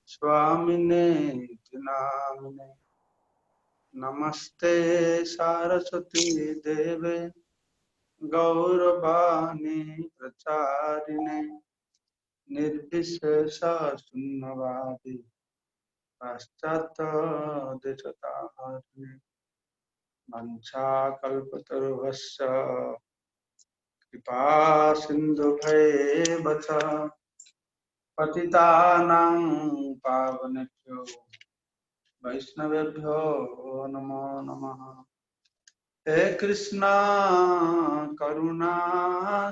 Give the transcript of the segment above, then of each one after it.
स्वामिने नामिने नमस्ते सारस्वती देवे गौरवाणी प्रचारिणे निर्विशेष शून्यवादी पाश्चात्य देशतारिणे वंशाकल्पतरुभ्यश्च कृपा सिन्धुभैव च पतितानां पावनेभ्यो वैष्णवेभ्यो नमो नमः। हे कृष्णा करुणा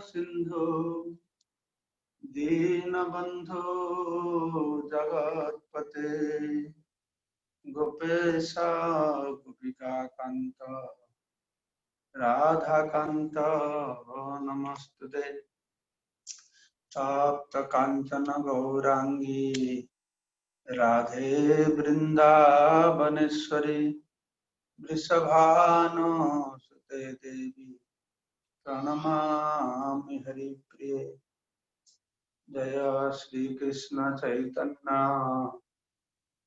सिंधु दीनबंधु जगत्पते गोपेश गोपिकाकांत राधाकांत नमस्तुते। तप्त कांचन गौरांगी राधे वृंदावनेश्वरी वृषभानुसुते देवी प्रणमामि हरिप्रिये। जय श्री कृष्ण चैतन्य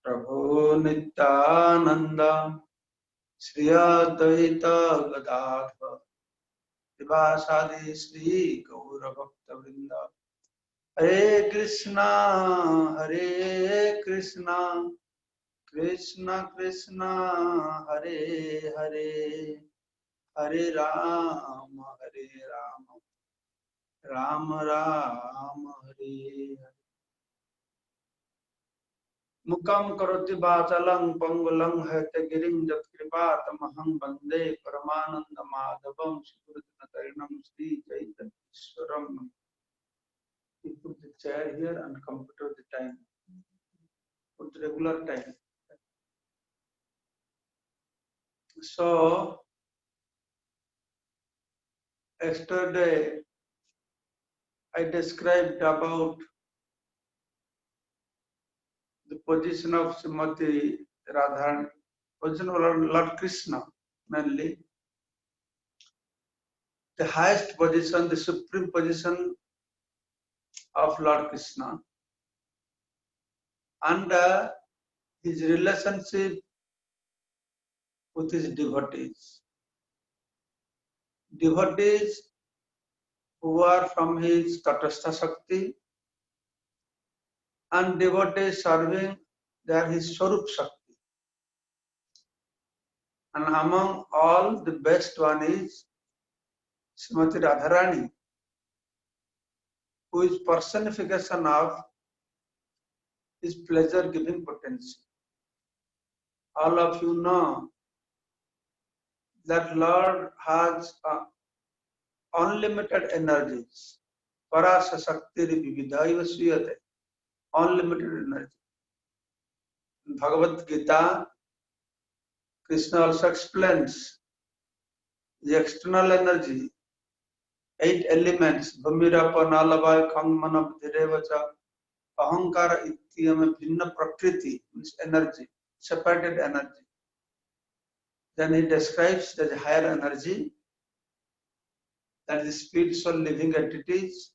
प्रभु नित्यानंद श्री अद्वैत गदाधर श्रीवासादि श्री गौर भक्त वृंद। हरे कृष्णा कृष्ण कृष्ण हरे हरे हरे राम राम राम हरे हरे। मुखं करोति वाचालं पंगुलं हयतगिरिं यत्कृपातमहं वन्दे परमानन्दमाधवं सुहृदनतरणं श्रीचैतन्येश्वरम्। You put the chair here and computer the time. Put the regular time. So yesterday I described about the position of Srimati Radharani, position of Lord Krishna mainly. The highest position, the supreme position of Lord Krishna, and his relationship with his devotees. Devotees who are from his Tatastha Shakti and devotees serving, they are his Swarup Shakti. And among all, the best one is Srimati Radharani, who is personification of his pleasure-giving potential. All of you know that Lord has unlimited energies. Parasa Shakti Vividhaiva Suyate. Unlimited energy. In Bhagavad Gita, Krishna also explains the external energy, 8 elements, Bhamirapa, Nalabhai, Khangmana, Bhirevacha, Ahankara, Ityam, Bhinna Prakriti, means energy, separated energy. Then he describes the higher energy, that is spiritual living entities,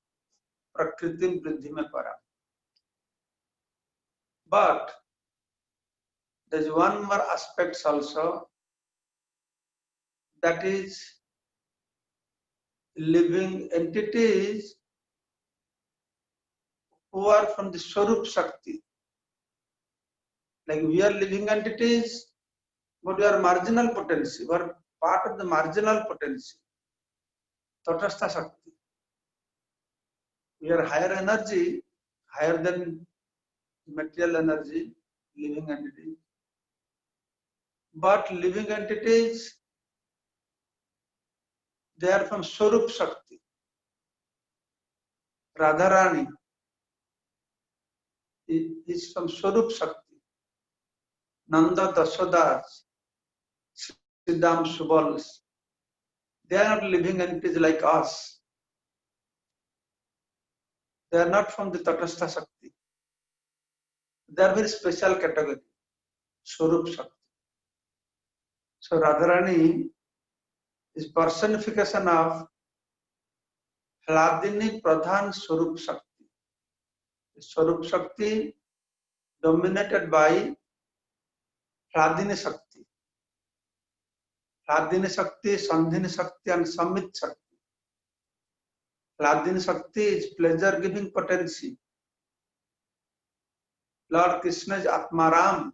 Prakritim Vriddhime Para. But there is one more aspect also, that is living entities who are from the Swarup Shakti. Like we are living entities, but we are marginal potency. We are part of the marginal potency. Tatastha Shakti. We are higher energy, higher than material energy, living entities. But living entities, they are from Swarup Shakti. Radharani is from Swarup Shakti. Nanda Dashodas, Siddham Subals, they are not living entities like us. They are not from the Tatastha Shakti. They are very special category, Swarup Shakti. So Radharani is personification of Hladini Pradhan Swarup Shakti. Swarup Shakti dominated by Hladini Shakti. Hladini Shakti, Sandhini Shakti, and Samit Shakti. Hladini Shakti is pleasure-giving potency. Lord Krishna is Atmaram.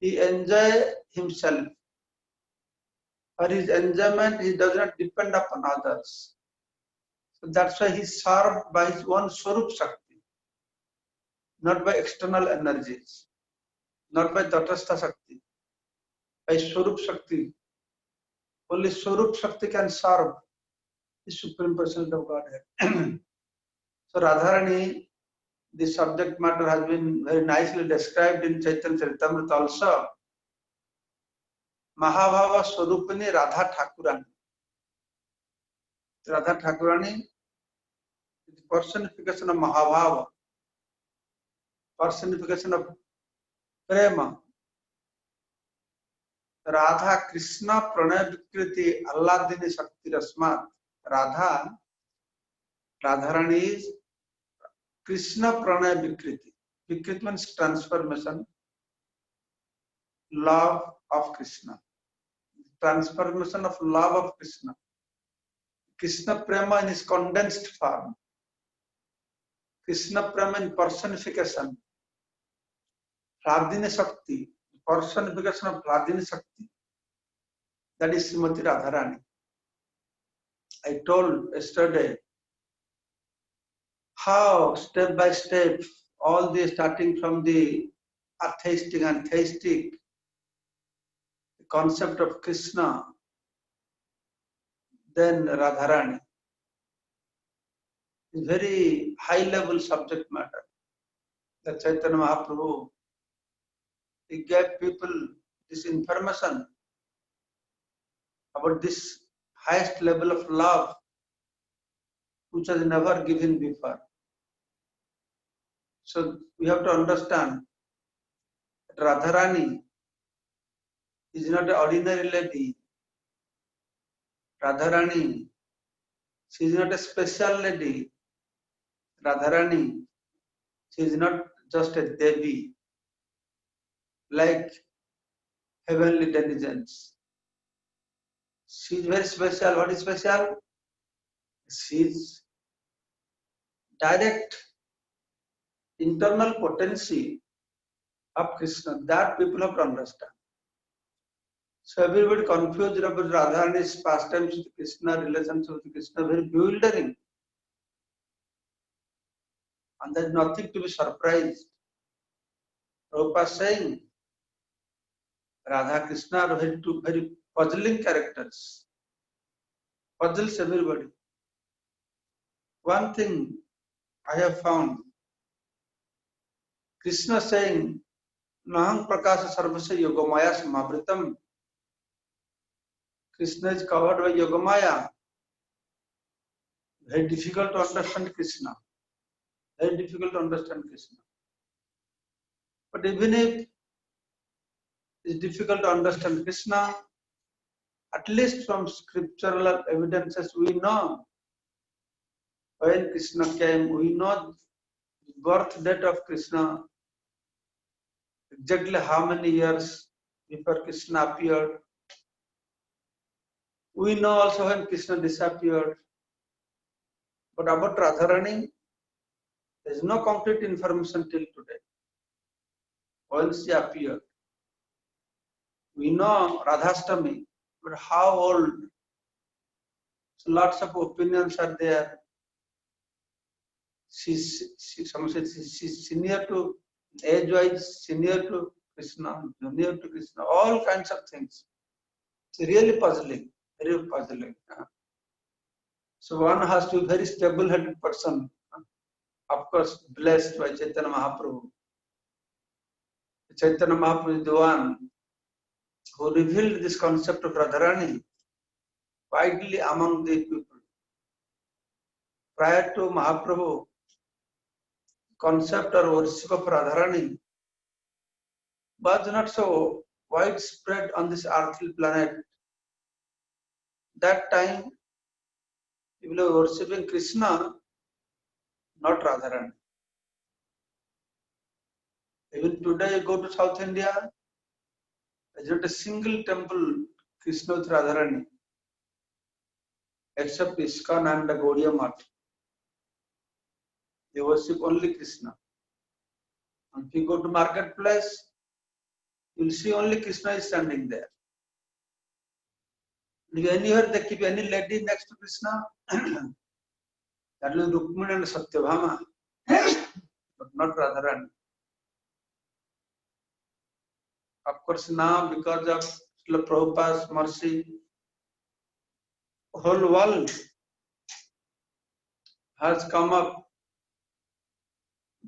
He enjoys himself. For his enjoyment, he does not depend upon others. So that's why he is served by his own Swarup Shakti, not by external energies, not by Tatastha Shakti, by Swarup Shakti. Only Swarup Shakti can serve the Supreme Personality of Godhead. So Radharani, the subject matter has been very nicely described in Chaitanya Charitamrita also. Mahabhava Swarupini Radha Thakurani. Radha Thakurani is the personification of Mahabhava, personification of Prema. Radha Krishna Pranay Vikriti Alladini Shakti Rasmat. Radharani is Krishna Pranay Vikriti. Vikriti means transformation, love of Krishna. Transformation of love of Krishna. Krishna Prema in his condensed form. Krishna Prema in personification. Hladini Shakti, personification of Hladini Shakti. That is Srimati Radharani. I told yesterday how step by step all the starting from the atheistic and theistic the concept of Krishna, then Radharani is very high level subject matter. The Chaitanya Mahaprabhu, he gave people this information about this highest level of love which was never given before. So we have to understand that Radharani is not an ordinary lady. Radharani, she is not a special lady. Radharani, she is not just a Devi like heavenly denizens. She is very special. What is special? She is direct internal potency of Krishna. That people have to understand. So everybody confused about Radharani's pastimes with Krishna, relationship with Krishna, very bewildering. And there is nothing to be surprised. Prabhupada saying Radha Krishna are two very puzzling characters. Puzzles everybody. One thing I have found, Krishna saying, Naham Prakasa Sarvasya Yogamaya Samavritam. Krishna is covered by Yogamaya. Very difficult to understand Krishna. Very difficult to understand Krishna. But even if it's difficult to understand Krishna, at least from scriptural evidences we know when Krishna came, we know the birth date of Krishna, exactly how many years before Krishna appeared. We know also when Krishna disappeared. But about Radharani, there is no concrete information till today. When she appeared, we know Radhastami, but how old? So lots of opinions are there. She's senior to age-wise, senior to Krishna, junior to Krishna, all kinds of things. It's really puzzling, very puzzling. So one has to be a very stable-headed person. Of course, blessed by Chaitanya Mahaprabhu. Chaitanya Mahaprabhu is the one who revealed this concept of Radharani widely among the people. Prior to Mahaprabhu, concept or worship of Radharani was not so widespread on this earthly planet. That time, people were worshipping Krishna, not Radharani. Even today, you go to South India, there's not a single temple Krishna with Radharani, except ISKCON and the Gaudiya Math. They worship only Krishna. And if you go to marketplace, you'll see only Krishna is standing there. If anywhere they keep any lady next to Krishna, that will be Rukmini and Satyabhama, but not Radharani. Of course, now because of Srila Prabhupada's mercy, whole world has come up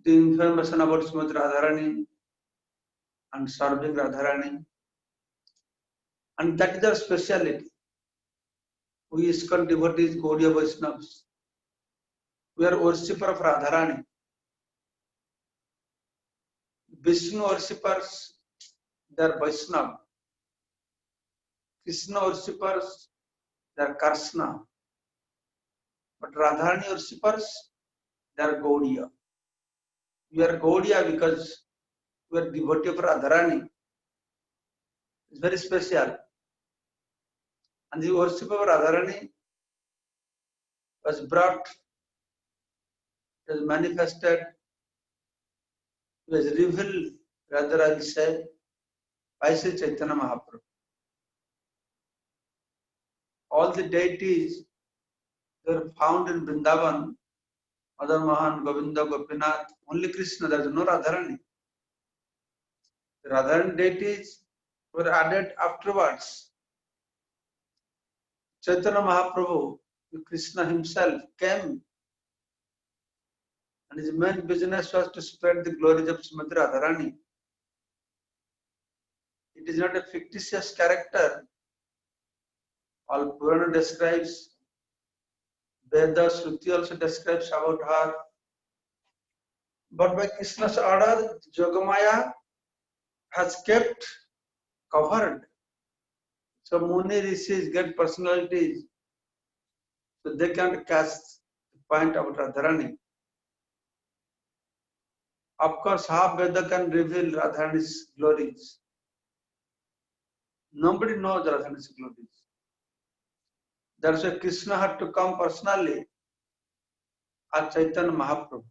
the information about Srimati Radharani and serving Radharani, and that is our speciality. We ISKCON devotees, Gaudiya Vaishnavas, we are worshipper of Radharani. Vishnu worshippers, they are Vaishnava. Krishna worshippers, they are Krishna. But Radharani worshippers, they are Gaudiya. We are Gaudiya because we are devotee of Radharani. It's very special. And the worship of Radharani was brought, was manifested, was revealed, rather I'll say, by Sri Chaitanya Mahaprabhu. All the deities were found in Vrindavan, Madan Mohan, Govinda, Gopinath, only Krishna, there is no Radharani. The Radharani deities were added afterwards. Chaitanya Mahaprabhu, Krishna himself, came, and his main business was to spread the glories of Srimati Radharani. It is not a fictitious character. All Purana describes, Veda, Shruti also describes about her. But by Krishna's order, Yogamaya has kept covered. So Muni Rishis get personalities, so they can't catch the point about Radharani. Of course, half Veda can reveal Radharani's glories. Nobody knows Radharani's glories. That's why Krishna had to come personally as Chaitanya Mahaprabhu,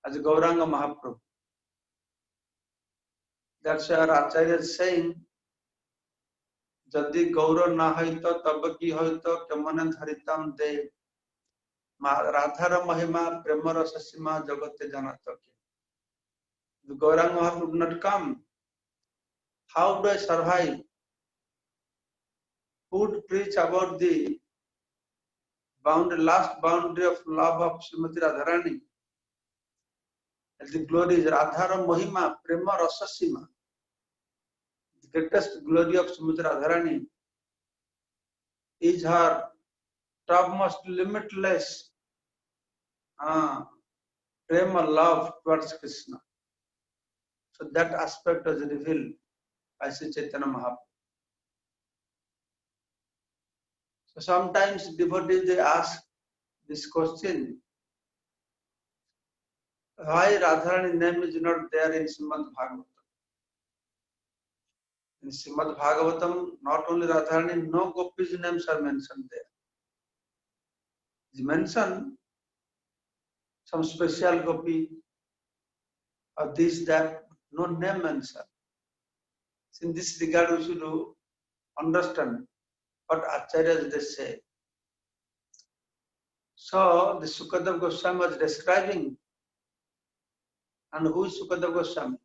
as Gauranga Mahaprabhu. That's why our Acharya is saying, Jadi Gaura na haito tabaki haito kamana dharitam de Radhara Mahima Prema Rasasima Jagate Janatake. If Gauranga Mahaprabhu would not come, how do I survive? Who would preach about the last boundary of love of Srimati Radharani? And the glory is Radhara Mahima Prema Rasasima. The greatest glory of Srimati Radharani is her topmost limitless prema love towards Krishna. So that aspect was revealed by Sri Chaitanya Mahaprabhu. So sometimes devotees they ask this question, why Radharani name is not there in Srimad Bhagavatam? In Srimad Bhagavatam, not only Radharani, no gopis' names are mentioned there. It's mentioned some special gopi or this, that, no name mentioned. So in this regard, we should understand what Acharyas they say. So the Sukadeva Goswami was describing, and who is Sukadeva Goswami?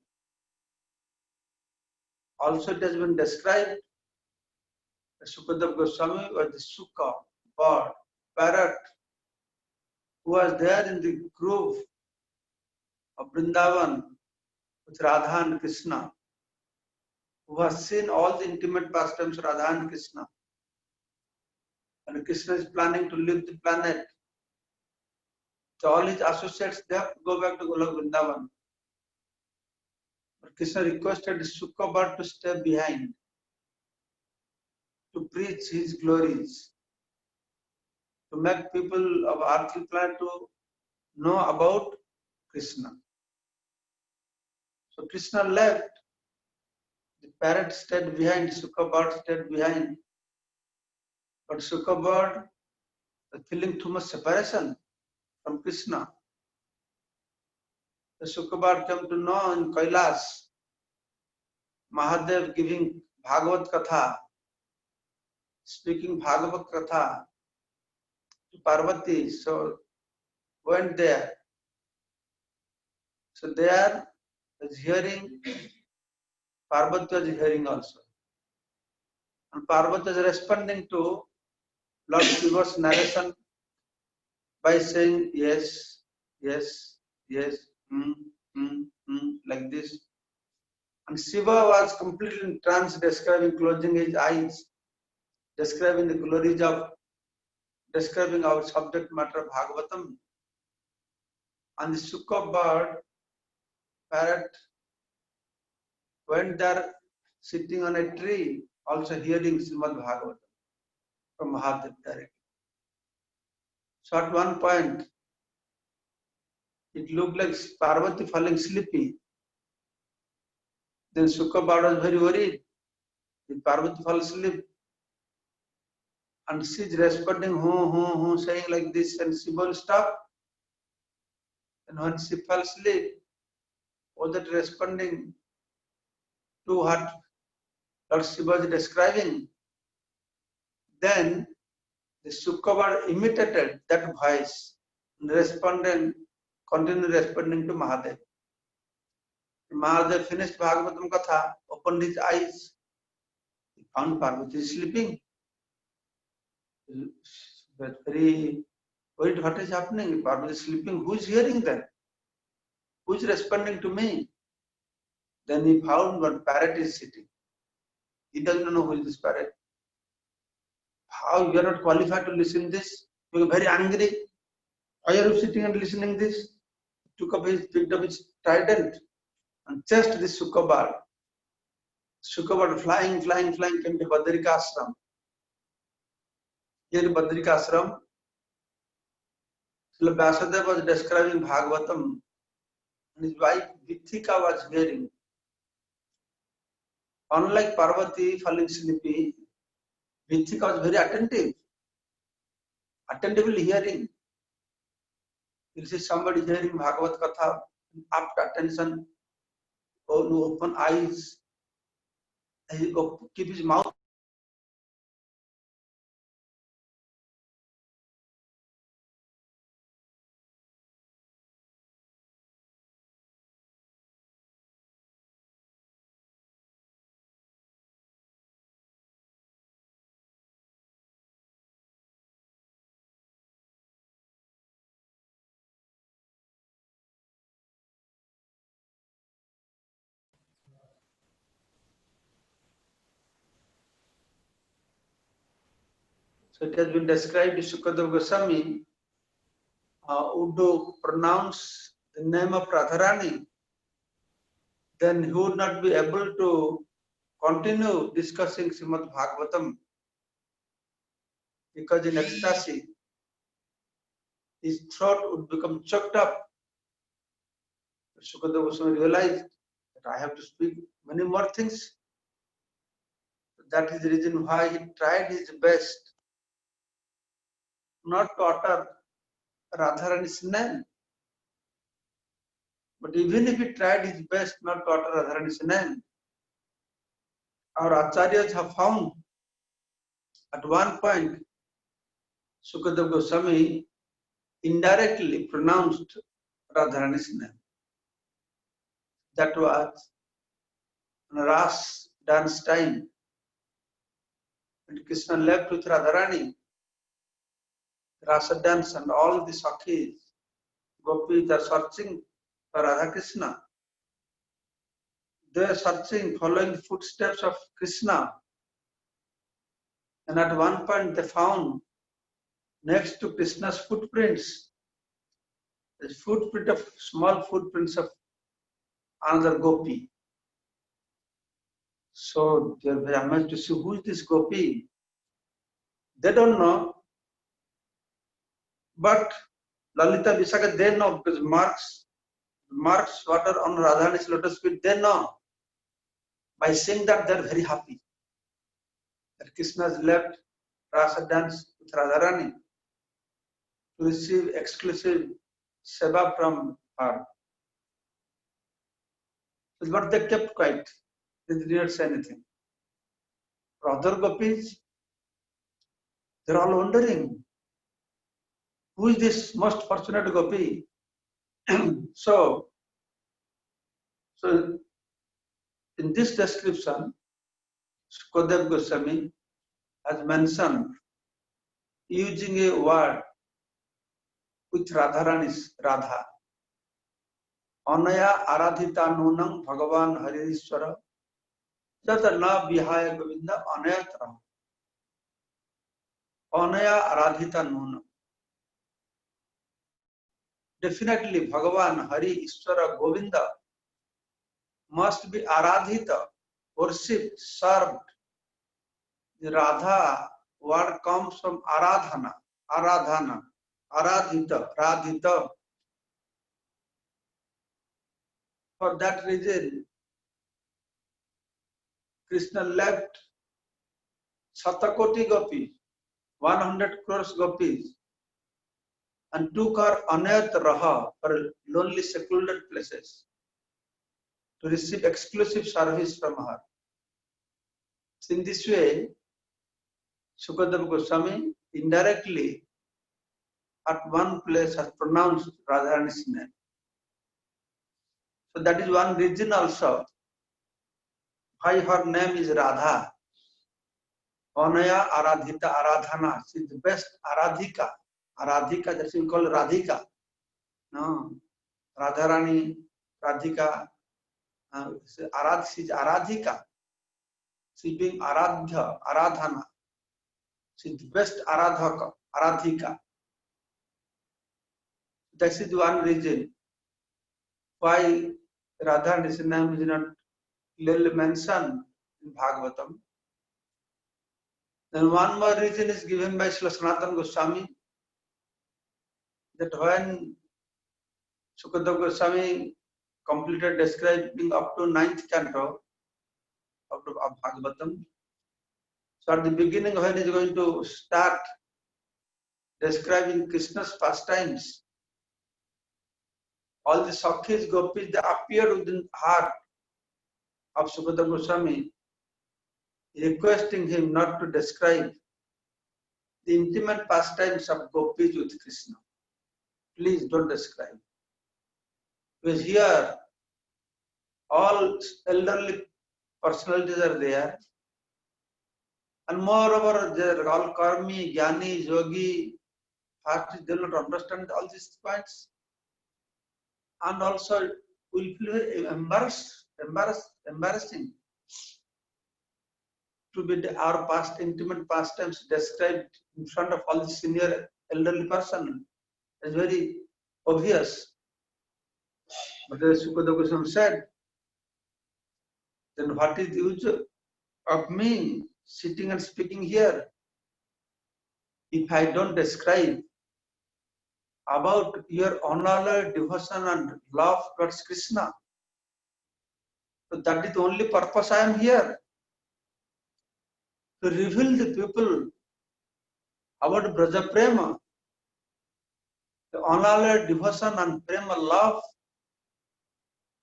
Also it has been described that Sukadeva Goswami was the Sukha, bird, parrot, who was there in the grove of Vrindavan with Radha and Krishna, who has seen all the intimate pastimes of Radha and Krishna. And Krishna is planning to leave the planet. So all his associates, they have to go back to Golok Vrindavan. But Krishna requested the Sukha bird to stay behind, to preach his glories, to make people of earthly planet to know about Krishna. So Krishna left, the parrot stayed behind, Sukha bird stayed behind. But Sukha bird, feeling too much separation from Krishna, the Sukha bird came to know in Kailash, Mahadev giving Bhagavad Katha, speaking Bhagavad Katha to Parvati. So went there. So there was hearing, Parvati was hearing also. And Parvati was responding to Lord Shiva's narration by saying yes, yes, yes, like this. And Shiva was completely in trance, describing, closing his eyes, describing the glories of, describing our subject matter of Bhagavatam. And the Sukha bird, parrot, went there sitting on a tree, also hearing Srimad Bhagavatam from Mahadev directly. So at one point, it looked like Parvati falling sleepy. Then Sukha bird was very worried. Did Parvati fall asleep? And she's responding, saying like this, and Shiva will stop. And when she fell asleep, was that responding to what Lord Shiva is describing? Then the Sukha bird imitated that voice and continued responding to Mahadev. Mahadev finished Bhagavatam Katha, opened his eyes, he found Parvati sleeping. Very worried, what is happening? Parvati is sleeping. Who is hearing that? Who is responding to me? Then he found one parrot is sitting. He doesn't know who is this parrot. How you are not qualified to listen this? You are very angry. Why are you sitting and listening this? Picked up his trident and chased this Sukha bird. Sukha bird flying, came to Badrika Ashram. Here in Badrika Ashram, Srila Vyasadeva was describing Bhagavatam and his wife Vithika was hearing. Unlike Parvati falling sleepy, Vithika was very attentively hearing. You see somebody hearing Bhagavad Katha, apt attention, open eyes, keep his mouth. So it has been described, Shukadeva Goswami would pronounce the name of Radharani, then he would not be able to continue discussing Srimad Bhagavatam because in ecstasy, his throat would become choked up. Shukadeva Goswami realized that I have to speak many more things. That is the reason why he tried his best not to utter Radharani's name. But even if he tried his best not to utter Radharani's name, our acharyas have found at one point Shukadeva Goswami indirectly pronounced Radharani's name. That was Ras dance time. When Krishna left with Radharani, Rasa dance and all the Sakhis, Gopis are searching for Radha Krishna. They are searching, following the footsteps of Krishna. And at one point they found next to Krishna's footprints, the small footprints of another Gopi. So they are very amazed to see who is this Gopi. They don't know, but Lalita Vishakha they know because marks marks what are on Radharani's lotus feet, they know by seeing that they're very happy that Krishna has left rasa dance with Radharani to receive exclusive seva from her. But they kept quiet. They did not say anything. For other gopis, they're all wondering, who is this most fortunate gopi? So in this description, Sukadev Goswami has mentioned using a word with Radharani's Radha. Anaya aradhita nunam Bhagavan Haririshwara jata na vihaya govinda anayatra. Anaya aradhita nunam. Definitely Bhagavan Hari Ishwara Govinda must be aradhita, worshipped, served. The Radha word comes from aradhana, aradhana, aradhita, radhita. For that reason, Krishna left Satakoti gopis, 100 crores gopis, and took her Anayat Raha for lonely secluded places to receive exclusive service from her. In this way, Sukadeva Goswami indirectly at one place has pronounced Radharani's name. So that is one reason also why her name is Radha. Anaya Aradhita Aradhana. She is the best Aradhika. Aradhika, that's we call Radhika. No, Radharani, Radhika. She is Aradhika. She is being Aradhya, Aradhana. She is the best Aradhaka, Aradhika. That is one reason why Radharani's name is not clearly mentioned in Bhagavatam. Then one more reason is given by Srila Sanatana Goswami, that when Sukadeva Goswami completed describing up to 9th canto of Bhagavatam, so at the beginning when he is going to start describing Krishna's pastimes, all the Sakhis, Gopis, they appeared within the heart of Sukadeva Goswami, requesting him not to describe the intimate pastimes of Gopis with Krishna. Please don't describe. Because here, all elderly personalities are there. And moreover, they are all karmi, jnani, yogi, fast, they will not understand all these points. And also, will feel very embarrassing to be our past intimate pastimes described in front of all the senior elderly person. It's very obvious. But as Sukadeva Goswami said, then what is the use of me sitting and speaking here if I don't describe about your unalloyed devotion and love towards Krishna? So that is the only purpose I am here. To reveal the people about Braja Prema, the unalloyed devotion and prema love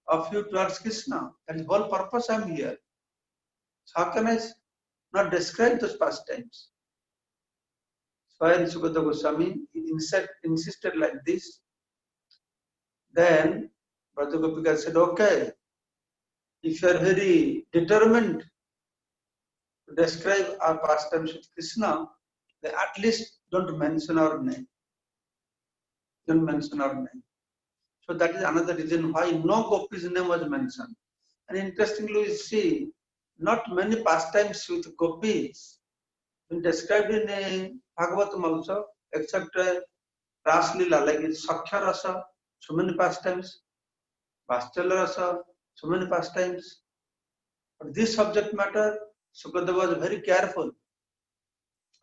of you towards Krishna. That is the whole purpose I am here. So how can I not describe those pastimes? So when Sukadeva Goswami insisted like this, then Braja Gopika said, okay, if you are very determined to describe our pastimes with Krishna, then at least don't mention our name. Don't mention our name. So that is another reason why no Gopi's name was mentioned. And interestingly, we see not many pastimes with Gopis been described in Bhagavatam also, except Ras Lila, like it's Sakhya Rasa, so many pastimes, Vatsala Rasa, so many pastimes. But this subject matter, Sukadeva was very careful.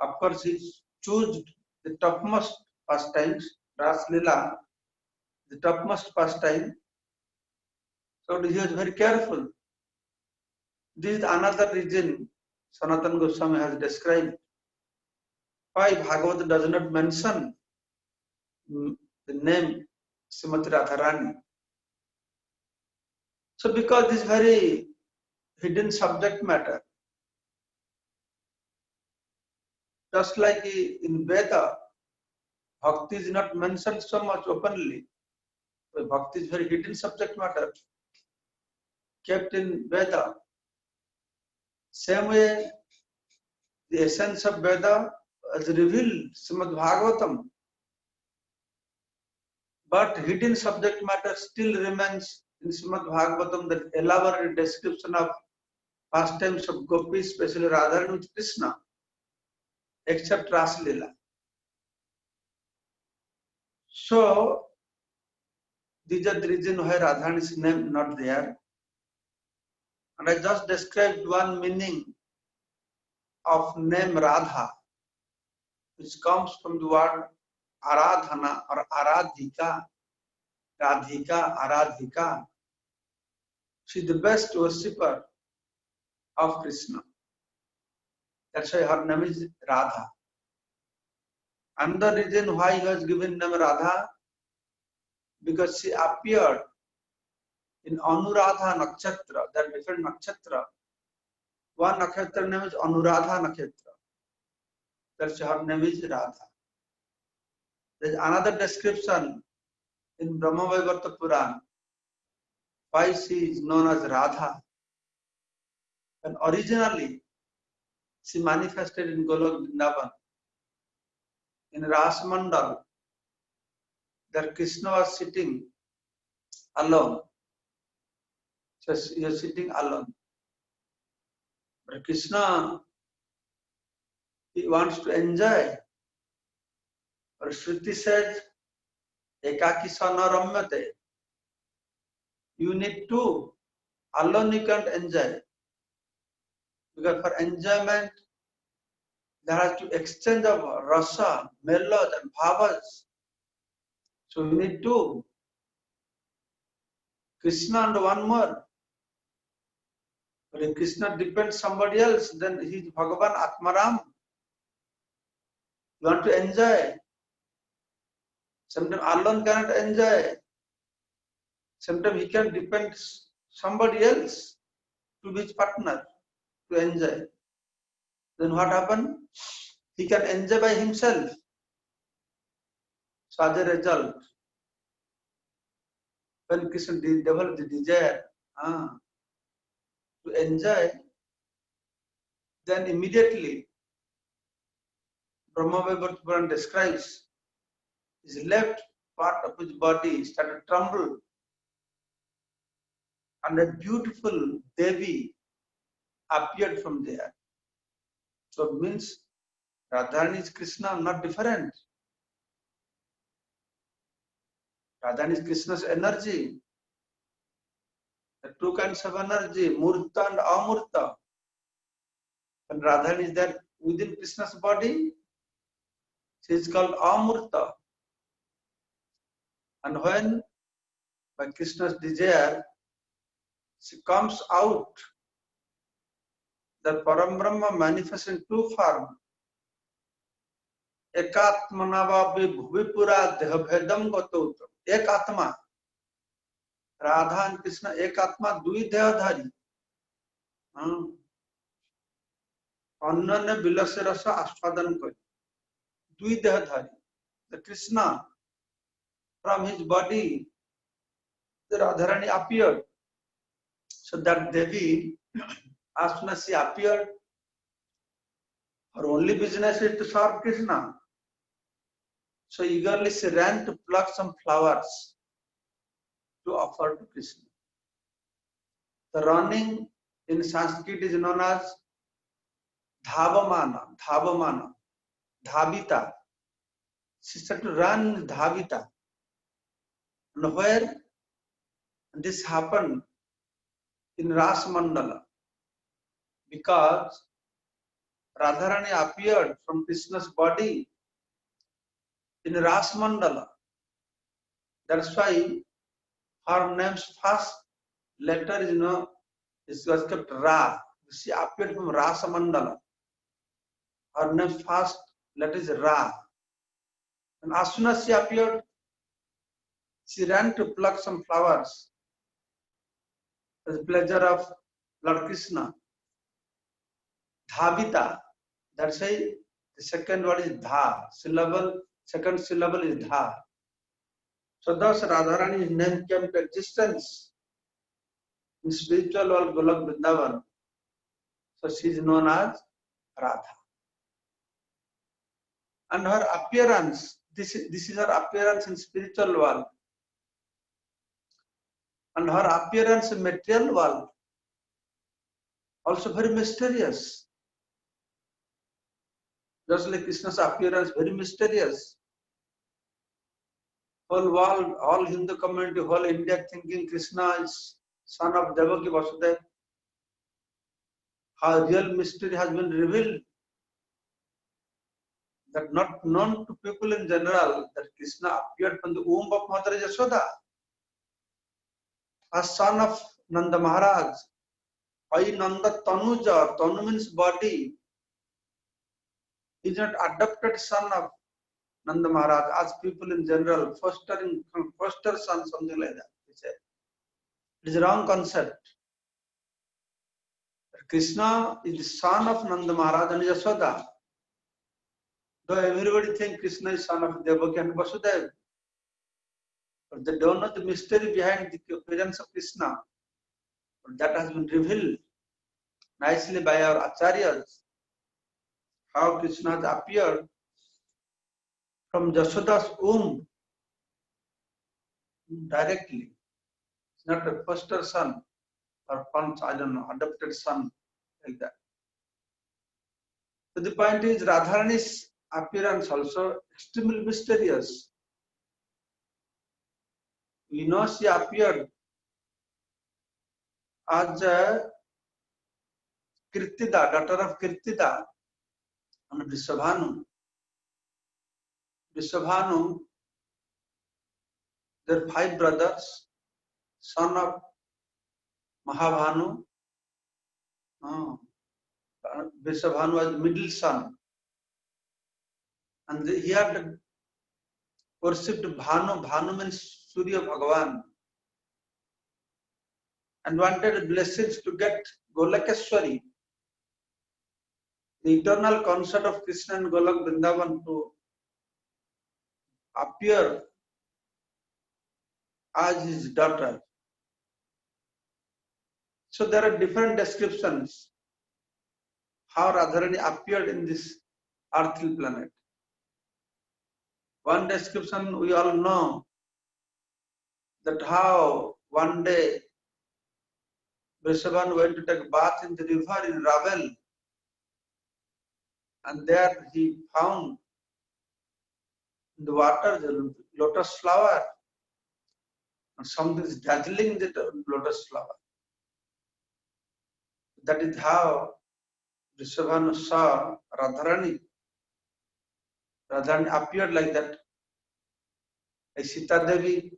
Of course, he chose the topmost pastimes, Ras Lila, the topmost pastime, So he was very careful. This is another reason Sanatana Goswami has described why Bhagavad does not mention the name Srimati Radharani. So because this very hidden subject matter, just like in Veda, Bhakti is not mentioned so much openly. Bhakti is very hidden subject matter kept in Veda. Same way, the essence of Veda is revealed Srimad Bhagavatam. But hidden subject matter still remains in Srimad Bhagavatam, that elaborate description of pastimes of gopis, especially Radharani with Krishna, except Rasa Leela. So, these are the reason why Radharani's name not there. And I just described one meaning of name Radha, which comes from the word Aradhana or Aradhika. Radhika, Aradhika. She is the best worshipper of Krishna. That's why her name is Radha. Another reason why he was given name Radha, because she appeared in Anuradha Nakshatra. There are different nakshatra. One nakshatra name is Anuradha Nakshatra. That's her name is Radha. There is another description in Brahmavaivarta Puran why she is known as Radha. And originally, she manifested in Golok Vrindavan. In Ras Mandal, there Krishna was sitting alone. So he was sitting alone. But Krishna, he wants to enjoy. But Shruti says, Ekaki sana ramyate. You need to. Alone you can't enjoy. Because for enjoyment, there has to exchange of rasa, melod and bhavas. So you need two. Krishna and one more. But if Krishna depends somebody else, then he is Bhagavan Atmaram. You want to enjoy. Sometimes alone cannot enjoy. Sometimes he can depend somebody else to be his partner to enjoy. Then what happened? He can enjoy by himself. So as a result, when Krishna developed the desire to enjoy, then immediately Brahmavaivarta Puran describes his left part of his body started to tremble, and a beautiful Devi appeared from there. So it means Radharani is Krishna, not different. Radharani is Krishna's energy. The two kinds of energy, Murta and Amurta. When Radharani is there within Krishna's body, she is called Amurta. And when by Krishna's desire, she comes out, the Param Brahma manifests in two forms. Ekatmanava bhuvipura dehabhedam gotautam. Ek Atma. Radha and Krishna Ek Atma Dui Dehadhari. Annane Bilase Rasa Ashwadan Koi. Dui Dehadhari. The Krishna, from his body, the Radharani appeared. So that Devi, as soon as she appeared, her only business is to serve Krishna. So eagerly she ran to pluck some flowers to offer to Krishna. The running in Sanskrit is known as Dhavamana, Dhavita. She started to run Dhavita. And where this happened? In Ras Mandala. Because Radharani appeared from Krishna's body in Ras Mandala. That's why her name's first Later, it was kept Ra. She appeared from Rasa Mandala. Her name first letter is Ra. And as soon as she appeared, she ran to pluck some flowers for the pleasure of Lord Krishna. Dhavita. That's why the second word is Dha. Second syllable is Dha. So thus Radharani's name came to existence in spiritual world Golok Vrindavan. So she is known as Radha. And her appearance, this is her appearance in spiritual world. And her appearance in material world also very mysterious. Just like Krishna's appearance, very mysterious. Whole world, all Hindu community, whole India thinking Krishna is son of Devaki Vasudeva. How real mystery has been revealed. That not known to people in general, that Krishna appeared from the womb of Mother Yashoda as son of Nanda Maharaj. Why Nanda Tanuja? Tanu means body. He is not adopted son of Nanda Maharaj as people in general, foster son, something like that. It is a wrong concept. Krishna is the son of Nanda Maharaj and Yashoda. Though everybody thinks Krishna is son of Devaki and Vasudeva, but they don't know the mystery behind the appearance of Krishna. But that has been revealed nicely by our acharyas. How Krishna has appeared from Yashoda's womb directly. It's not a foster son or I don't know, adopted son like that. So the point is Radharani's appearance also extremely mysterious. We know she appeared as Kirtida, daughter of Kirtida and Vrishabhanu. Vrishabhanu, their 5 brothers, son of Mahabhanu. Vrishabhanu was the middle son. And he had worshipped Bhanu. Bhanu means Surya Bhagavan. And wanted blessings to get Golakeshwari, the eternal concert of Krishna and Golok Vrindavan, to appear as his daughter. So there are different descriptions how Radharani appeared in this earthly planet. One description we all know, that how one day Vrishabhan went to take a bath in the river in Ravel, and there he found in the water the lotus flower, and something is dazzling the lotus flower. That is how Vrishabhan saw Radharani. Radharani appeared like that. Like Sita Devi,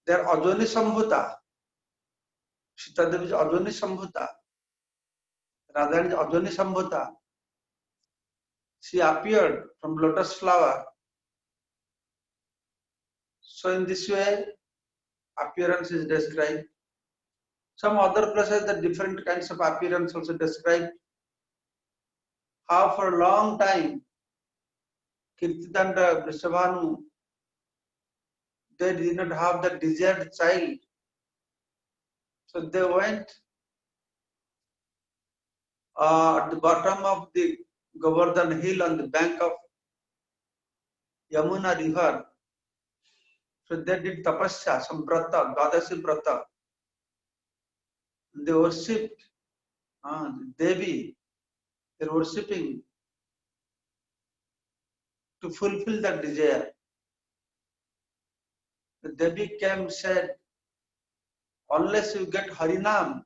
they are Ajoni Sambhuta. Sita Devi is Ajoni Sambhuta. Radharani is Ajoni Sambhuta. She appeared from lotus flower. So in this way, appearance is described. Some other places, the different kinds of appearance also described. How for a long time, Kirtida and Vrishabhanu, they did not have the desired child. So they went at the bottom of the Govardhan hill on the bank of Yamuna river. So they did tapasya, some brata, Dwadasi brata. They worshipped Devi. They are worshipping to fulfill that desire. The Devi came, said, unless you get Harinam,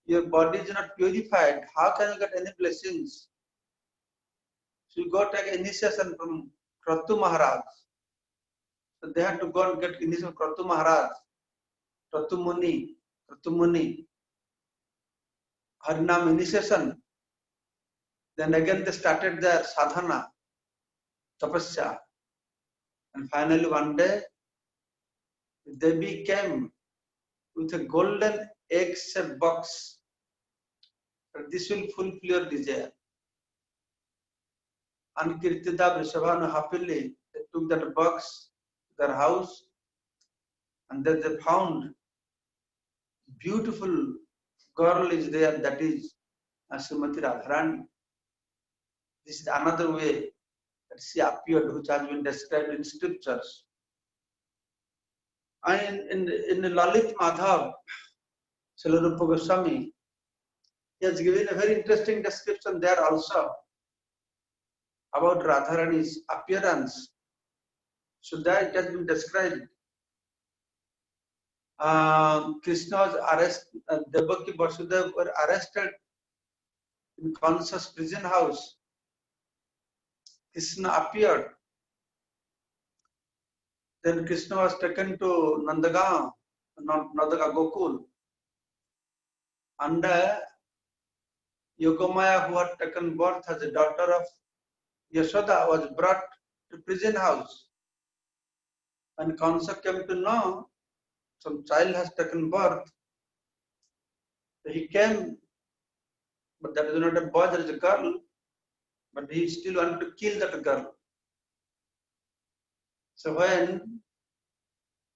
your body is not purified. How can you get any blessings? So you go take initiation from Kratu Maharaj. So they had to go and get initiation from Kratu Maharaj Kratumuni, Harinam initiation. Then again they started their sadhana, tapasya. And finally one day they became with a golden egg-shaped box. This will fulfill your desire. And Kirtida Vrishabhanu happily they took that box to their house, and then they found beautiful girl is there, that is Srimati Radharani. This is another way that she appeared, which has been described in scriptures. And in Lalit Madhav, Srila Rupa Goswami, he has given a very interesting description there also about Radharani's appearance. So that it has been described. Krishna was arrested, Devaki Vasudeva were arrested in Kansa's prison house. Krishna appeared. Then Krishna was taken to Nandagaon, Gokul. And Yogamaya, who had taken birth as a daughter of Yashoda, was brought to prison house. When Kansa came to know some child has taken birth, he came, but that is not a boy, that is a girl, but he still wanted to kill that girl. So when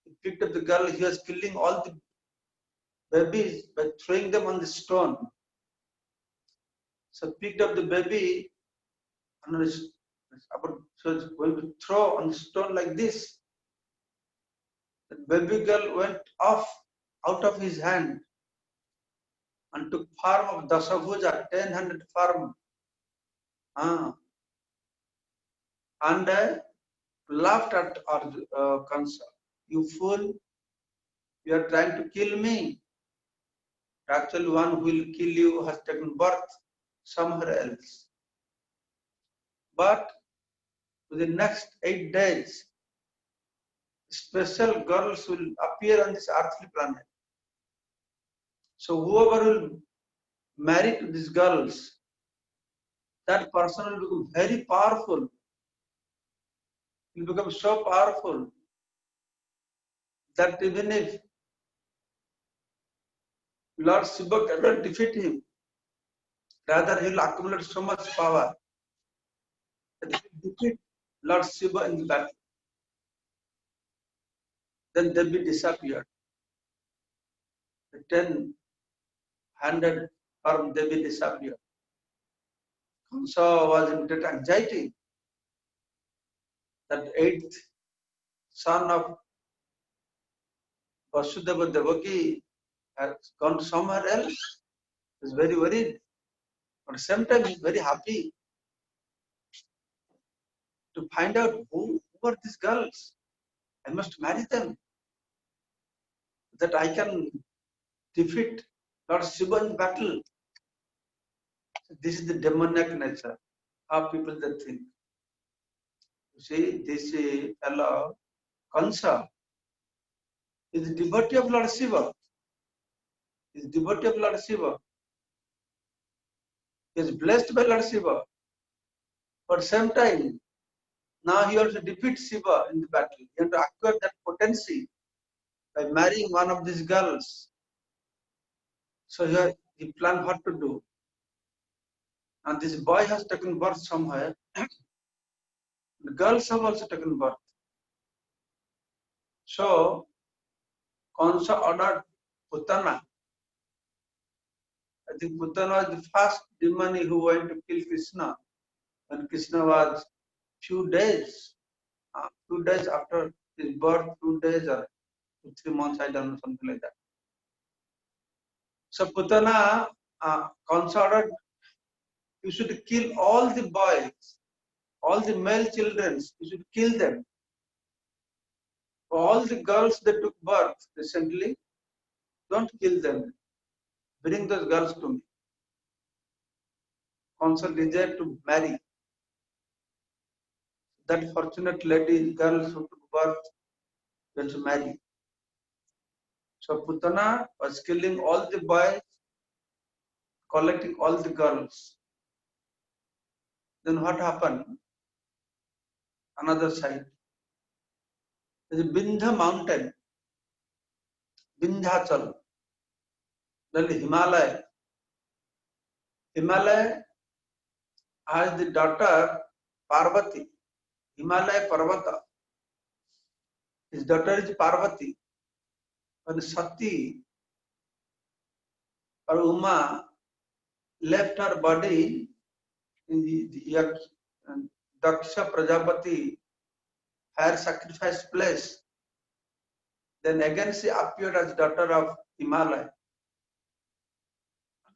he picked up the girl, he was killing all the babies by throwing them on the stone. So picked up the baby and was going to throw on the stone like this. The baby girl went off out of his hand and took form of Dasabhuja, 10-handed form. And laughed at Kansa. You fool, you are trying to kill me. Actually, one who will kill you has taken birth somewhere else. But within the next 8 days, special girls will appear on this earthly planet. So whoever will marry to these girls, that person will become very powerful. He will become so powerful that even if Lord Shiva cannot defeat him, rather he will accumulate so much power that he will defeat Lord Shiva in the battle. Then Devi disappeared. The 10-handed form Devi disappeared. Kamsa was in great anxiety. That 8th son of Vasudeva Devaki has gone somewhere else. He is very worried. But at the same time, he is very happy to find out who are these girls. I must marry them, that I can defeat Lord Shiva in battle. This is the demoniac nature. How people they think. You see, this fellow, Kansa, is the devotee of Lord Shiva. He is devotee of Lord Shiva. He is blessed by Lord Shiva. But at the same time, now he also defeats Shiva in the battle. He has to acquire that potency by marrying one of these girls. So he planned what to do. And this boy has taken birth somewhere. The girls have also taken birth. So Kansa ordered Putana. I think Putana was the first demon who went to kill Krishna. When Krishna was few days after his birth, few days or 2-3 months, I don't know, something like that. So Putana, Kansa ordered, you should kill all the boys, all the male children, you should kill them. All the girls that took birth recently, don't kill them. Bring those girls to me. Kansa desired to marry. That fortunate lady, girls who took birth, went to marry. So Putana was killing all the boys, collecting all the girls. Then what happened? Another side. There is Vindhya mountain, Vindhyachal, then Himalaya. Himalaya has the daughter Parvati, Himalaya Parvata. His daughter is Parvati. When Sati or Uma left her body in the Daksha Prajapati fire sacrifice place, then again she appeared as daughter of Himalaya.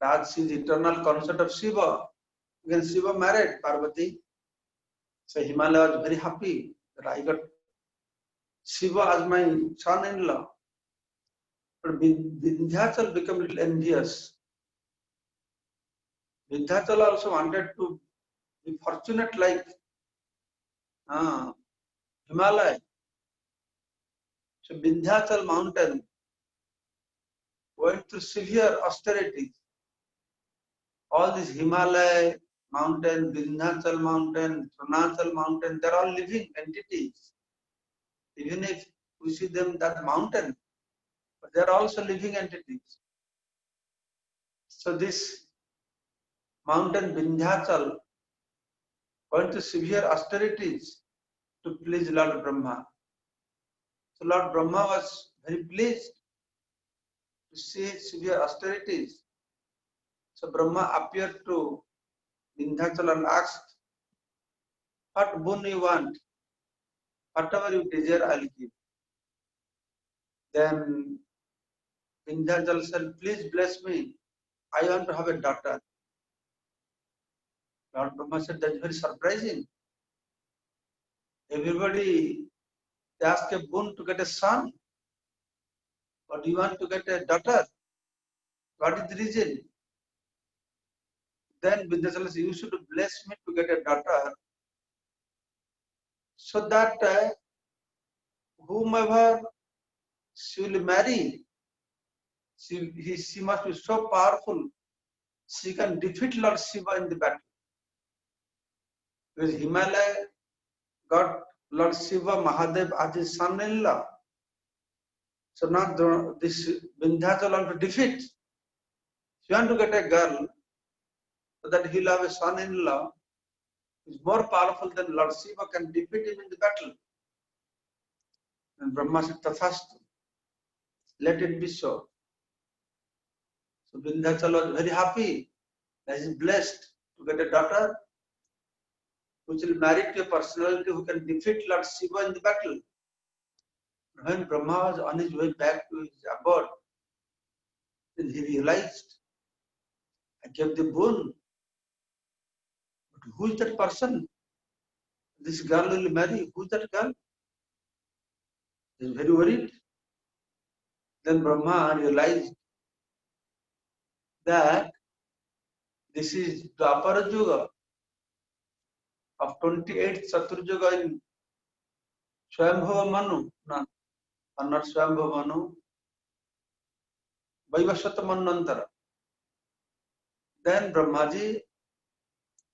As she is eternal consort of Shiva, when Shiva married Parvati, so Himalaya was very happy that I got Shiva as my son-in-law. But Vindhyachal became a little envious. Vindhyachal also wanted to be fortunate like Himalaya. So Vindhyachal mountain went through severe austerities. All these Himalaya mountain, Vindhyachal mountain, Trunachal mountain, they're all living entities. Even if we see them that mountain, but they're also living entities. So this mountain Vindhyachal went to severe austerities to please Lord Brahma. So Lord Brahma was very pleased to see severe austerities. So Brahma appeared to Vindhyachal and asked, what boon you want? Whatever you desire, I'll give. Then Vindhyachal said, please bless me. I want to have a daughter. Lord Brahma said, that's very surprising. Everybody asks a boon to get a son. But you want to get a daughter? What is the reason? Then Vindhyachal said, you should bless me to get a daughter so that whomever she will marry, she must be so powerful, she can defeat Lord Shiva in the battle. Because Himalaya got Lord Shiva Mahadev as his son-in-law. So now this Vindhyachal want to defeat. She want to get a girl so that he'll have a son-in-law who is more powerful than Lord Shiva, can defeat him in the battle. And Brahma said, Tathastu, let it be so. So Vindhyachal was very happy that he is blessed to get a daughter which will marry to a personality who can defeat Lord Shiva in the battle. When Brahma was on his way back to his abode, then he realized, I gave the boon. But who is that person? This girl will marry. Who is that girl? He is very worried. Then Brahma realized that this is Dwapara Yuga of 28th Saturjuga in Swayambhava Manu. No, not Swayambhava Manu. Vaivasvata Manvantara. Then Brahmaji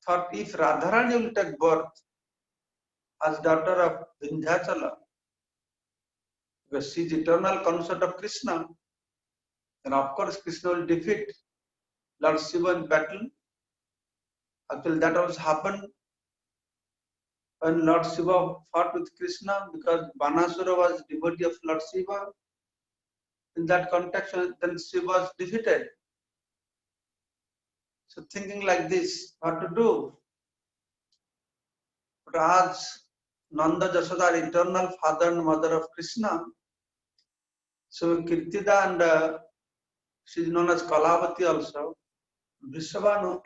thought if Radharani will take birth as daughter of Vindhyachala, because she is eternal consort of Krishna, then of course Krishna will defeat Lord Shiva in battle. Actually, that also happened when Lord Shiva fought with Krishna, because Banasura was devotee of Lord Shiva. In that context, then Shiva was defeated. So thinking like this, what to do? But as Nanda Jasoda are eternal father and mother of Krishna, so Kirtida and she is known as Kalavati also, Vrishabhanu,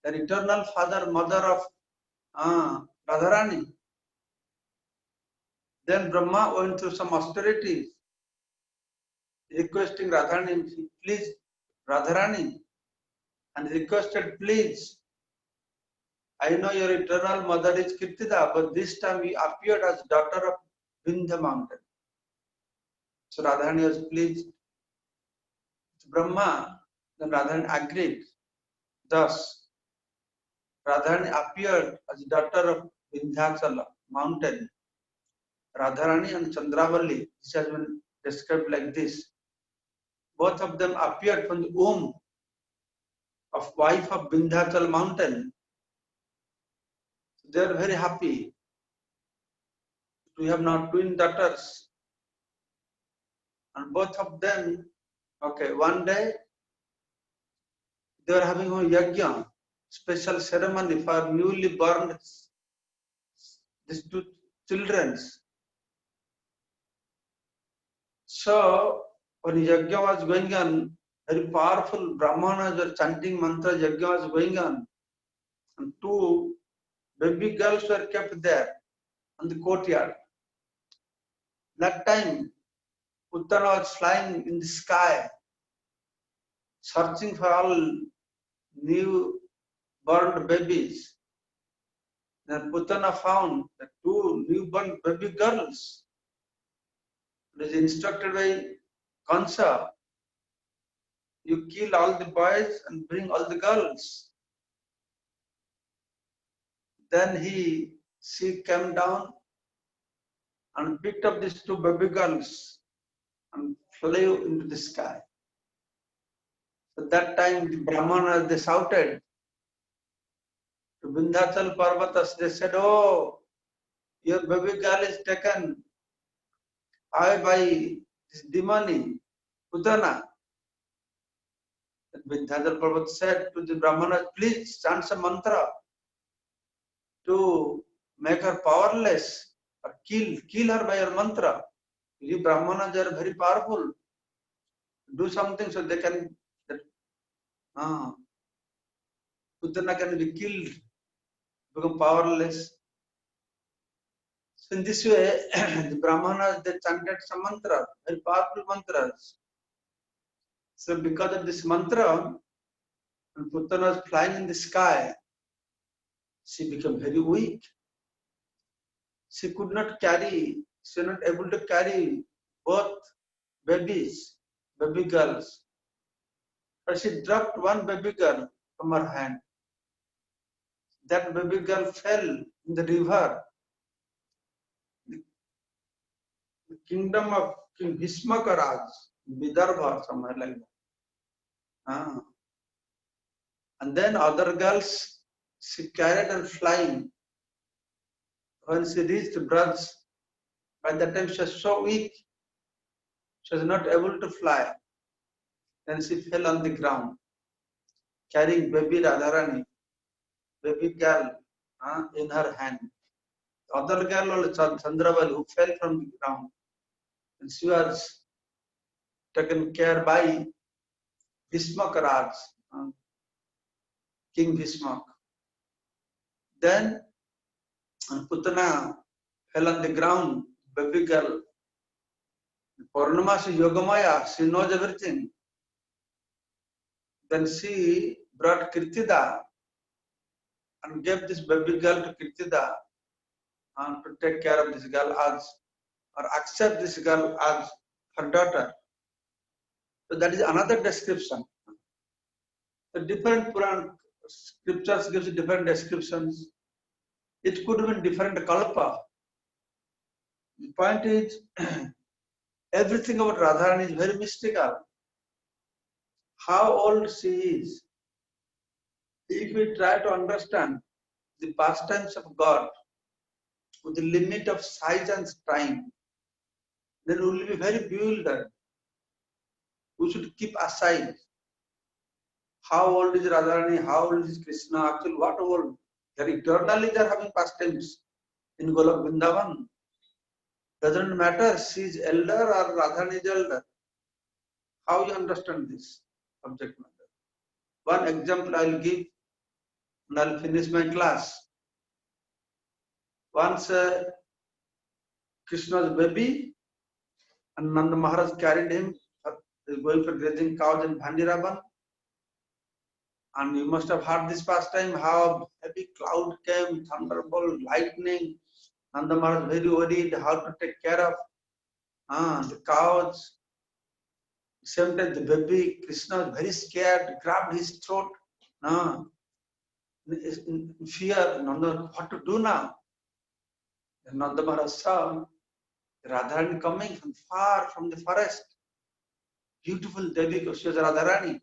the eternal father, mother of Radharani. Then Brahma went through some austerities, requesting Radharani, please, Radharani, and requested, please, I know your eternal mother is Kirtida, but this time we appeared as daughter of Vindhya mountain. So Radharani was pleased with Brahma. Then Radharani agreed. Thus, Radharani appeared as daughter of Vindhyachala mountain. Radharani and Chandravalli, this has been described like this. Both of them appeared from the womb of wife of Vindhyachal mountain. They are very happy. We have now twin daughters. And both of them, okay, one day they were having a yajna, special ceremony for newly born these two children. So when yajna was going on, very powerful brahmanas were chanting mantra, yajna was going on. And two baby girls were kept there on the courtyard. That time, Uttara was flying in the sky, searching for all new born babies. Then Putana found the two newborn baby girls. It was instructed by Kansa, you kill all the boys and bring all the girls. Then she came down and picked up these two baby girls and flew into the sky. At that time, the Brahmanas, they shouted to Vindhyachal Parvatas, they said, oh, your baby girl is taken away by this demon, Putana. Vindhyachal Parvat said to the Brahmanas, please chant some mantra to make her powerless or kill her by your mantra. You Brahmanas are very powerful. Do something so they can, Putana can be killed, become powerless. So in this way, the Brahmanas, they chanted some mantra, very powerful mantras. So because of this mantra, when Putana was flying in the sky, she became very weak. She could not carry, she was not able to carry both babies, baby girls. But she dropped one baby girl from her hand. That baby girl fell in the river. The kingdom of King Bhishmaka Raj, Vidarbha, somewhere like that. And then other girls, she carried and flying. When she reached Braj, by that time she was so weak, she was not able to fly. Then she fell on the ground, carrying baby Radharani, baby girl in her hand. The other girl was Chandraval, who fell from the ground. And she was taken care by Bhishmaka Raj, King Bhishmak. Then Putana fell on the ground, baby girl. Purnamasi Yogamaya, she knows everything. Then she brought Kirtida and gave this baby girl to Kirtida to take care of this girl or accept this girl as her daughter. So that is another description. The different Puran scriptures gives different descriptions. It could have been different kalpa. The point is, everything about Radharani is very mystical. How old she is. If we try to understand the pastimes of God with the limit of size and time, then we will be very bewildered. We should keep aside how old is Radharani, how old is Krishna, actually what old. They are eternally they are having pastimes in Golok Vrindavan. Doesn't matter she is elder or Radharani is elder. How you understand this subject matter? One example I will give and I will finish my class. Once Krishna's baby and Nanda Maharaj carried him, going for grazing cows in Bhandiraban. And you must have heard this past time how heavy cloud came, thunderbolt, lightning. Nanda Maharaj very worried how to take care of The cows. Same time, the baby Krishna was very scared, grabbed his throat. In fear, Nanda, what to do now? Then Nanda Maharaj saw Radharani coming from far from the forest. Beautiful Devi, she was Radharani.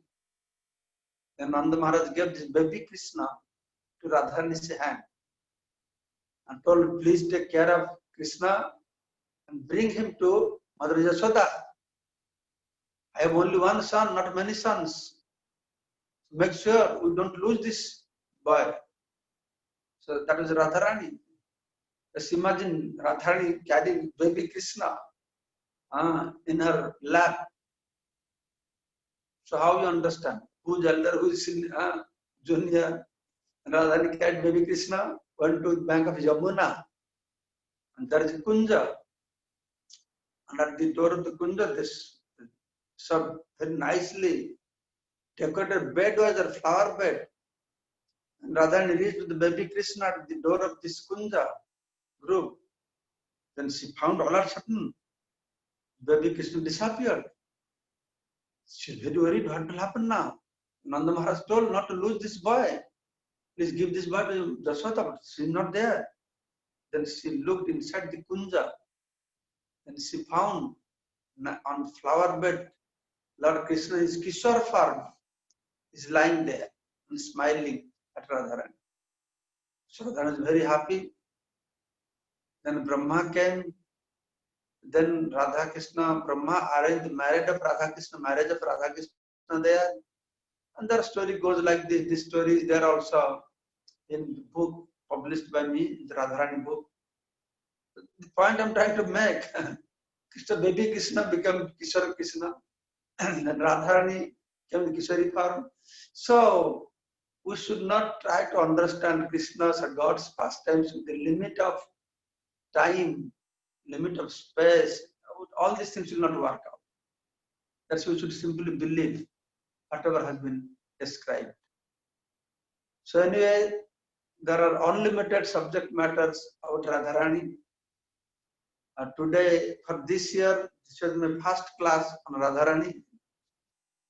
Then Nanda Maharaj gave this baby Krishna to Radharani's hand and told, please take care of Krishna and bring him to Mother Yashoda. I have only one son, not many sons. Make sure we don't lose this boy. So that was Radharani. Just imagine Radharani carrying baby Krishna in her lap. So how you understand? Who's elder, who's junior? Radharani carried baby Krishna, went to the bank of Yamuna. And there is a Kunja. And at the door of the Kunja, this some very nicely decorated bed was a flower bed. And Radharani reached with the baby Krishna at the door of this Kunja group. Then she found all of a sudden baby Krishna disappeared. She's very worried, what will happen now? Nanda Maharaj told not to lose this boy. Please give this boy to Yashoda, but she's not there. Then she looked inside the Kunja. Then she found on flower bed, Lord Krishna is Kishore form. Is lying there and smiling at Radharani. So Radharani was very happy. Then Brahma came. Then Radha Krishna, Brahma arranged the marriage of Radha Krishna there. And their story goes like this. This story is there also in the book published by me, the Radharani book. The point I'm trying to make, Krishna, baby Krishna became Kishore Krishna. And then Radharani came in Kishori form. So we should not try to understand Krishna's or God's pastimes with the limit of time, limit of space. All these things will not work out. That's why we should simply believe whatever has been described. So anyway, there are unlimited subject matters about Radharani. Today, for this year, this was my first class on Radharani.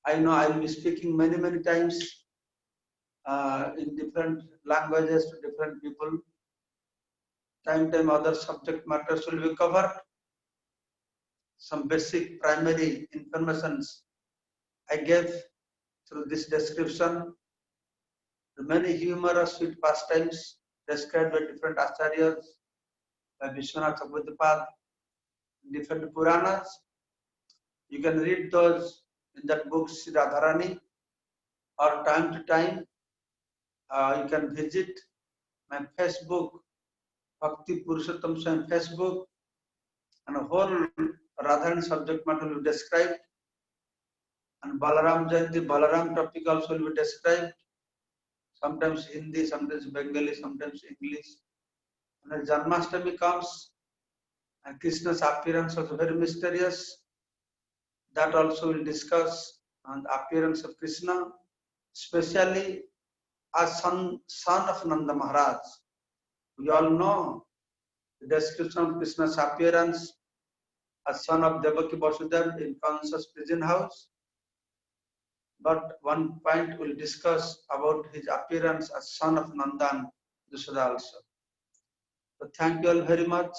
I know I will be speaking many, many times in different languages to different people. Time other subject matters will be covered. Some basic primary informations I gave through this description. The many humorous sweet pastimes described by different acharyas, by Vishwanath Chakravartipad, different Puranas. You can read those in that book, Sri Radharani, or time to time. You can visit my Facebook, Bhakti Purushottam Swami Facebook, and a whole Radharani subject matter will be described. And Balaram Jayanti, Balaram topic also will be described. Sometimes Hindi, sometimes Bengali, sometimes English. And when Janmashtami comes, and Krishna's appearance was very mysterious. That also will discuss on the appearance of Krishna, especially as son of Nanda Maharaj. We all know the description of Krishna's appearance as son of Devaki Vasudeva in Kansa's prison house. But one point we'll discuss about his appearance as son of Nanda and Yashoda also. So thank you all very much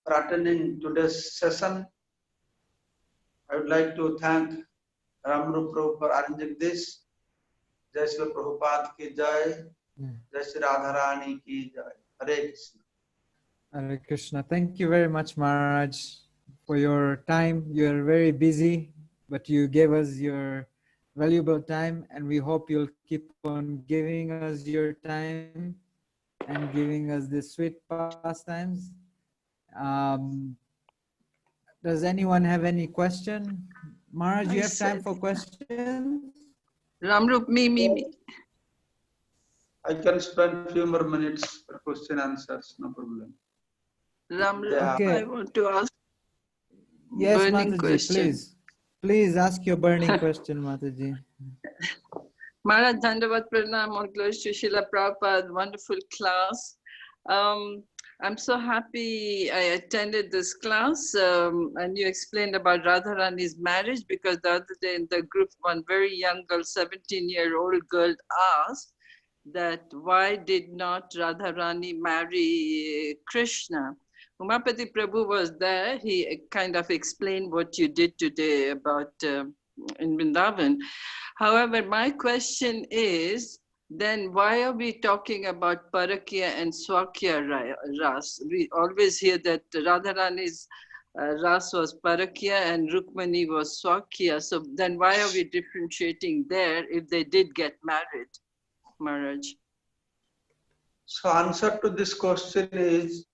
for attending today's session. I would like to thank Ramrup Prabhu for arranging this. Jai Sri Prabhupada ki jai. Jai Sri Radharani ki jai. Hare Krishna. Hare Krishna. Thank you very much, Maharaj, for your time. You're very busy, but you gave us your valuable time, and we hope you'll keep on giving us your time and giving us the sweet pastimes. Does anyone have any question? Maharaj, you have time for questions? Ramrup, me. I can spend a few more minutes for question answers, no problem. Ramrup, okay. I want to ask yes, burning Mataji, question. Please ask your burning question, Mataji. Maharaj, Dandavat Pranam, all glories to Srila Prabhupada, wonderful class. I'm so happy I attended this class and you explained about Radharani's marriage, because the other day in the group, one very young girl, 17-year-old girl, asked that why did not Radharani marry Krishna? Umapati Prabhu was there. He kind of explained what you did today about in Vrindavan. However, my question is, then why are we talking about Parakya and Swakya Ras? We always hear that Radharani's Ras was Parakya and Rukmani was Swakya. So then why are we differentiating there if they did get married, Maharaj? So answer to this question is,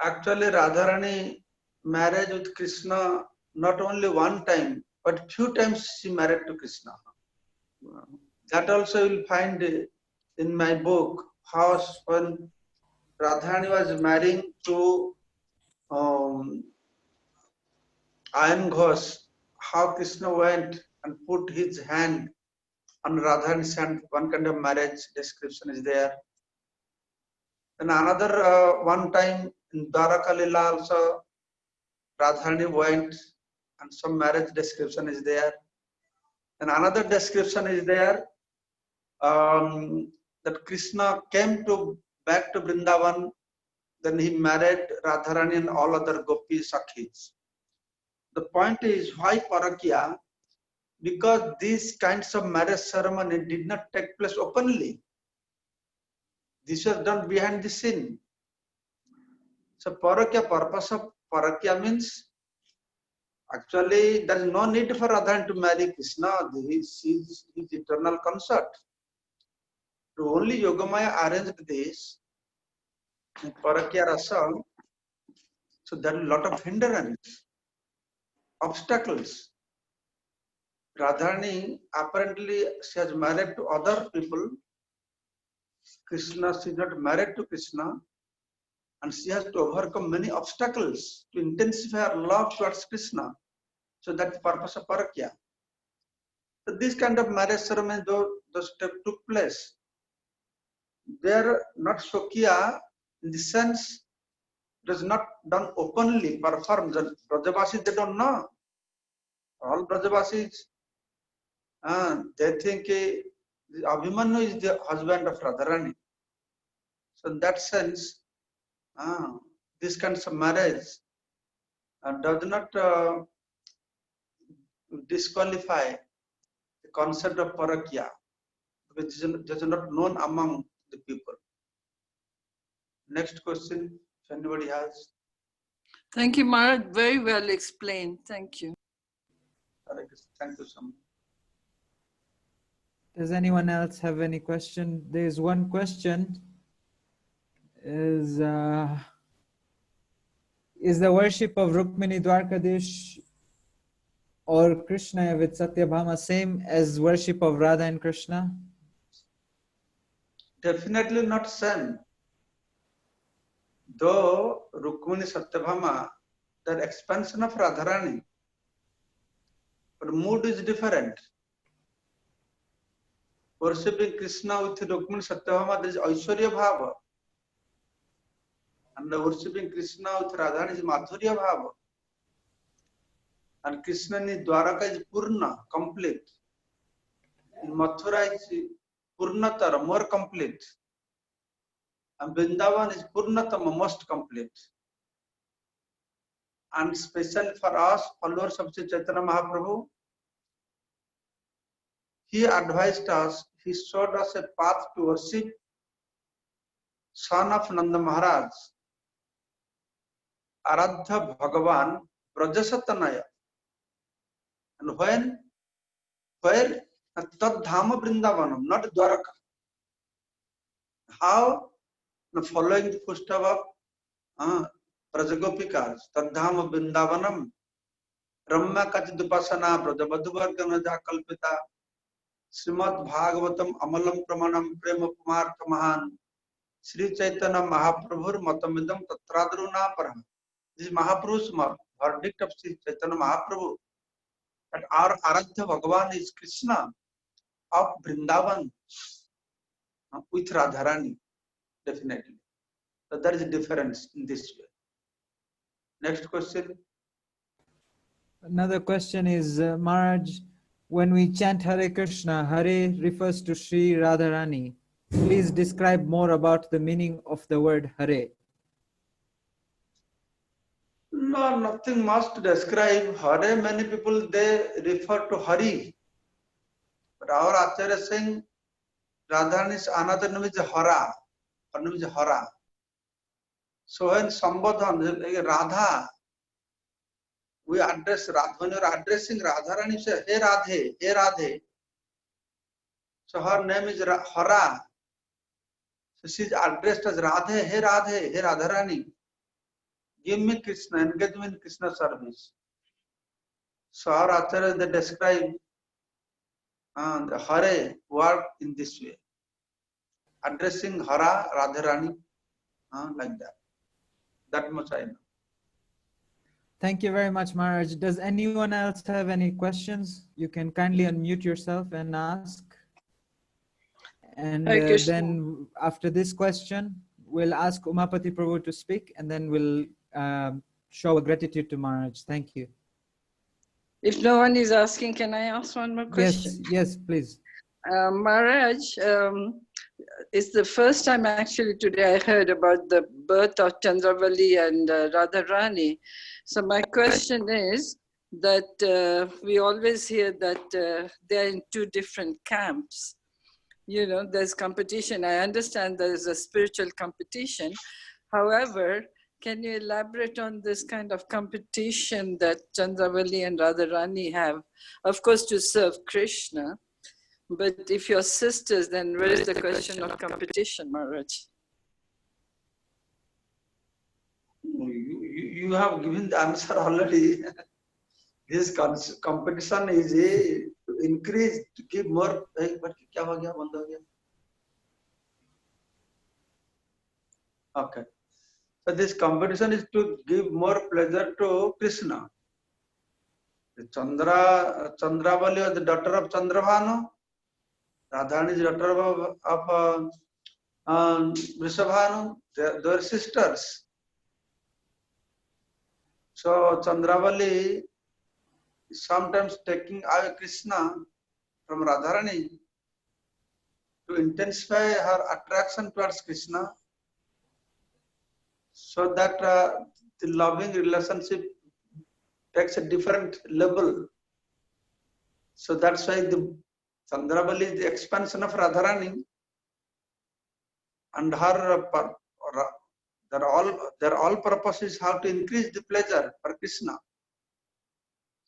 actually Radharani marriage with Krishna not only one time, but few times she married to Krishna. Wow. That also you will find in my book, how when Radharani was marrying to Ayan Ghosh, how Krishna went and put his hand on Radharani's hand. One kind of marriage description is there. And another one time in Dwaraka Lila also, Radharani went and some marriage description is there. And another description is there that Krishna came back to Vrindavan, then he married Radharani and all other Gopi Sakhis. The point is, why Parakya? Because these kinds of marriage ceremony did not take place openly. This was done behind the scene. So Parakya, purpose of Parakya means, actually there is no need for Radharani to marry Krishna. He is his eternal consort. Only Yogamaya arranged this in Parakya Rasa. So there are a lot of hindrances, obstacles. Radharani, apparently she has married to other people. Krishna, she is not married to Krishna. And she has to overcome many obstacles to intensify her love towards Krishna. So that's the purpose of Parakya. So this kind of marriage ceremony, though the step took place, they are not Shokya in the sense it is not done openly, performed. The Brajavasis, they don't know. All Brajavasis, they think Abhimanyu is the husband of Radharani. So in that sense, this kind of marriage does not disqualify the concept of Parakya, which is not known among the people. Next question, if anybody has. Thank you, Maharaj. Very well explained. Thank you. Thank you so much. Does anyone else have any question? There's one question. Is the worship of Rukmini Dwarkadish or Krishna with Satyabhama same as worship of Radha and Krishna? Definitely not same. Though Rukmini Satyabhama, the expansion of Radharani, but mood is different. Worshipping Krishna with Rukmini Satyabhama, there is Aishwarya Bhava. And worshipping Krishna with Radharani is Madhurya Bhava. And Krishna in Dwaraka is Purna, complete. In Mathura is Purnatara, more complete. And Vrindavan is Purnatama, most complete. And especially for us, followers of Sri Chaitanya Mahaprabhu, he advised us, he showed us a path to worship son of Nanda Maharaj, Aradha Bhagavan, Brajasatanaya. And where? Tadhama Vrindavanam, not Dwaraka. How? Following the footsteps of Brajagopikas, Tadhama Vrindavanam, Ramya Kachidupasana, Brajabadhuvarganaja Kalpita, Srimad Bhagavatam Amalam Pramanam Prema Pumartamahan, Sri Chaitanya Mahaprabhur Matamidam Tatradruna Param. This is Mahaprabhu's verdict of Sri Chaitanya Mahaprabhu, that our Aradhya Bhagavan is Krishna of Vrindavan with Radharani, definitely. So there is a difference in this way. Next question. Another question is, Maharaj, when we chant Hare Krishna, Hare refers to Sri Radharani. Please describe more about the meaning of the word Hare. No, nothing much to describe. Hare, many people, they refer to Hari. But our Acharya is saying Radharani's another name is Hara. Her name is Hara. So when Sambodhan, like Radha, we address Radha. When you are addressing Radharani, you say, Hey Radhe, Hey Radhe. So her name is Hara. So she is addressed as Radhe, Hey Radhe, Hey Radharani. Give me Krishna, engage me in Krishna service. So our Acharya, they describe the Hare word in this way. Addressing Hara, Radharani, like that. That much I know. Thank you very much, Maharaj. Does anyone else have any questions? You can kindly unmute yourself and ask. And Hare Krishna. then after this question, we'll ask Umapati Prabhu to speak, and then we'll show gratitude to Maharaj. Thank you. If no one is asking, can I ask one more question? Yes, please. Maharaj, it's the first time actually today I heard about the birth of Chandravali and Radharani. So my question is that we always hear that they're in two different camps. You know, there's competition. I understand there's a spiritual competition. However, can you elaborate on this kind of competition that Chandravali and Radharani have? Of course, to serve Krishna. But if you're sisters, then where is the question of competition, Maharaj? You have given the answer already. This competition is to increase, to give more. Okay. So this competition is to give more pleasure to Krishna. Chandravali is the daughter of Chandrabhanu. Radharani is the daughter of Vrishabhanu. They are sisters. So Chandravali is sometimes taking away Krishna from Radharani to intensify her attraction towards Krishna, so that the loving relationship takes a different level. So that's why the Chandravali is the expansion of Radharani, and her their all purpose is how to increase the pleasure for Krishna.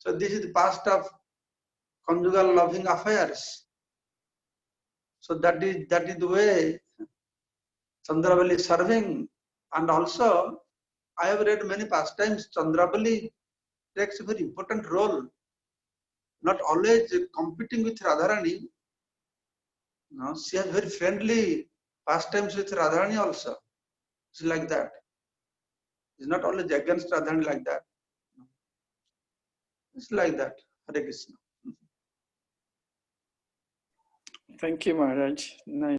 So this is the past of conjugal loving affairs. So that is the way Chandravali is serving. And also, I have read many pastimes. Chandravali takes a very important role, not always competing with Radharani. No, she has very friendly pastimes with Radharani also. It's like that. It's not always against Radharani like that. It's like that. Hare Krishna. Thank you, Maharaj. Nice.